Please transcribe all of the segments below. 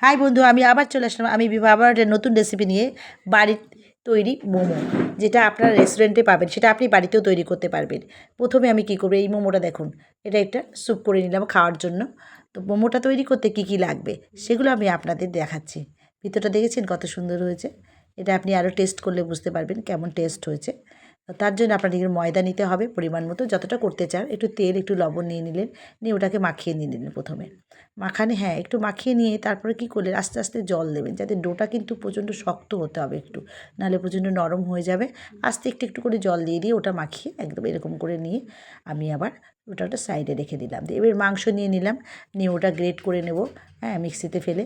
High বন্ধু, আমি আবার চলে আসলাম। আমি আবার একটা নতুন রেসিপি নিয়ে, বাড়ির তৈরি মোমো, যেটা আপনার রেস্টুরেন্টে পাবেন, সেটা আপনি বাড়িতেও তৈরি করতে পারবেন। প্রথমে আমি কী করবো, এই মোমোটা দেখুন, এটা একটা স্যুপ করে নিলাম খাওয়ার জন্য। তো মোমোটা তৈরি করতে কী কী লাগবে সেগুলো আমি আপনাদের দেখাচ্ছি। ভিতরটা দেখেছেন কত সুন্দর হয়েছে। এটা আপনি আরও টেস্ট করলে বুঝতে পারবেন কেমন টেস্ট হয়েছে। তো তার জন্য আপনাদের ময়দা নিতে হবে পরিমাণ মতো, যতটা করতে চান। একটু তেল, একটু লবণ নিয়ে নিলেন, নিয়ে ওটাকে মাখিয়ে নিয়ে নিলেন প্রথমে। মাখানে, হ্যাঁ, একটু মাখিয়ে নিয়ে তারপরে কী করলেন, আস্তে আস্তে জল দেবেন, যাতে ডোটা কিন্তু প্রচণ্ড শক্ত হতে হবে একটু, নাহলে প্রচণ্ড নরম হয়ে যাবে। আস্তে একটু একটু করে জল দিয়ে দিয়ে ওটা মাখিয়ে একদম এরকম করে নিয়ে আমি আবার ওটা একটা সাইডে রেখে দিলাম। দিয়ে এবার মাংস নিয়ে নিলাম, নিয়ে ওটা গ্রেট করে নেব, হ্যাঁ, মিক্সিতে ফেলে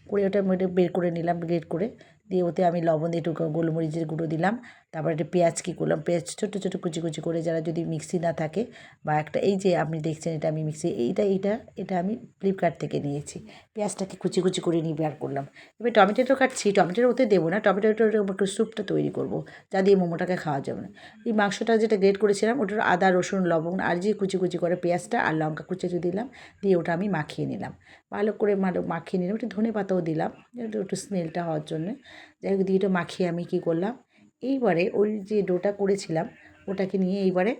করে ওটা বের করে নিলাম গ্রেট করে। দিয়ে ওতে আমি লবণ দিয়ে একটু গোলমরিচের গুঁড়ো দিলাম। তারপর একটা পেঁয়াজ কী করলাম, পেঁয়াজ ছোটো ছোটো কুচি কুচি করে, যারা যদি মিক্সি না থাকে বা একটা, এই যে আপনি দেখছেন এটা আমি মিক্সি, এটা আমি ফ্লিপকার্ট থেকে নিয়েছি। পেঁয়াজটাকে কুচি কুচি করে নিয়ে বের করলাম। এবার টমেটোটা কাটছি, টমেটোটা ওতে দেবো না, টমেটোটা একটু স্যুপটা তৈরি করব, যা দিয়ে মোমোটাকে খাওয়া যাবে না। এই মাংসটা যেটা গ্রেট করেছিলাম ওটার আদা রসুন লবণ আর যে কুচি কুচি করে পেঁয়াজটা আর লঙ্কা কুচি দিলাম, দিয়ে ওটা আমি মাখিয়ে নিলাম, ভালো করে মাখিয়ে নিলাম। একটু ধনে পাতাও দিলাম একটু স্মেলটা হওয়ার জন্যে। যাই হোক, দিয়ে এটা মাখিয়ে আমি কী করলাম, এইবারে ওই যে ডোটা করেছিলাম ওটাকে নিয়ে এইবারে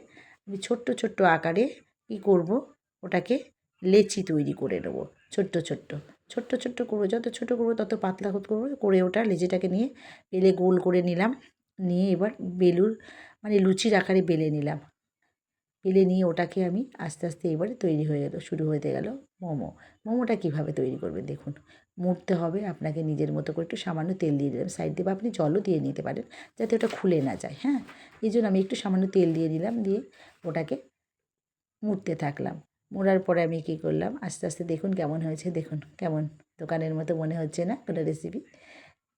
আমি ছোট্ট ছোট্ট আকারে কী করব, ওটাকে লেচি তৈরি করে নেবো। ছোট্ট ছোট্ট ছোট্ট ছোট্ট করবো, যত ছোটো করবো তত পাতলা করবো, করে ওটা লেচিটাকে নিয়ে বেলে গোল করে নিলাম। নিয়ে এবার বেলুর মানে লুচির আকারে বেলে নিলাম। বেলে নিয়ে ওটাকে আমি আস্তে আস্তে এবারে তৈরি হয়ে গেল, শুরু হতে গেল মোমো। মোমোটা কীভাবে তৈরি করবেন দেখুন। মুড়তে হবে আপনাকে নিজের মতো করে, একটু সামান্য তেল দিয়ে দিলাম সাইড দিয়ে, বা আপনি জলও দিয়ে নিতে পারেন, যাতে ওটা খুলে না যায়। হ্যাঁ, এই জন্য আমি একটু সামান্য তেল দিয়ে দিলাম, দিয়ে ওটাকে মুড়তে থাকলাম। মোড়ার পরে আমি কী করলাম, আস্তে আস্তে দেখুন কেমন হয়েছে, দেখুন কেমন দোকানের মতো মনে হচ্ছে না কোনো রেসিপি।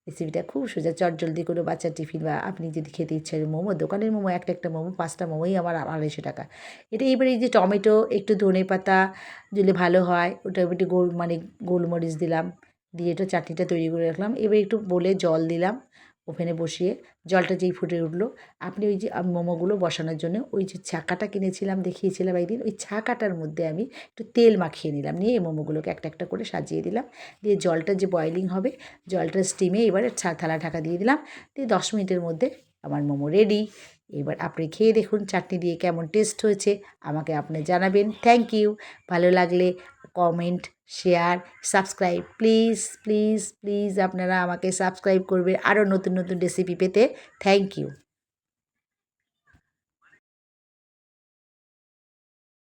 রেসিপিটা খুব সোজা, চটজলদি করে বাচ্চার টিফিন, বা আপনি যদি খেতে ইচ্ছে হয় মোমো, দোকানের মোমো একটা একটা মোমো 5টা মোমোই আমার 250 টাকা। এটা এবারে এই যে টমেটো, একটু ধনেপাতা দিলে ভালো হয়, ওটা একটু গোলমরিচ দিলাম, দিয়ে একটু চাটনিটা তৈরি করে রাখলাম। এবার একটু জল দিলাম ওভেনে বসিয়ে, জলটা যেই ফুটে উঠলো, আপনি ওই যে মোমোগুলো বসানোর জন্য ওই যে ছাঁকাটা কিনেছিলাম, দেখিয়েছিলাম একদিন, ওই ছাঁকাটার মধ্যে আমি একটু তেল মাখিয়ে নিলাম, নিয়ে এই মোমোগুলোকে একটা একটা করে সাজিয়ে দিলাম। দিয়ে জলটা যে বয়েলিং হবে, জলটার স্টিমে এবারে থালা ঢাকা দিয়ে দিলাম। দিয়ে 10 মিনিটের মধ্যে আমার মোমো রেডি। এবার আপনি খেয়ে দেখুন চাটনি দিয়ে কেমন টেস্ট হয়েছে, আমাকে আপনি জানাবেন। Thank you. ভালো লাগলে comment, share, subscribe, please please please আপনারা আমাকে সাবস্ক্রাইব করবেন আরও নতুন নতুন রেসিপি পেতে। Thank you.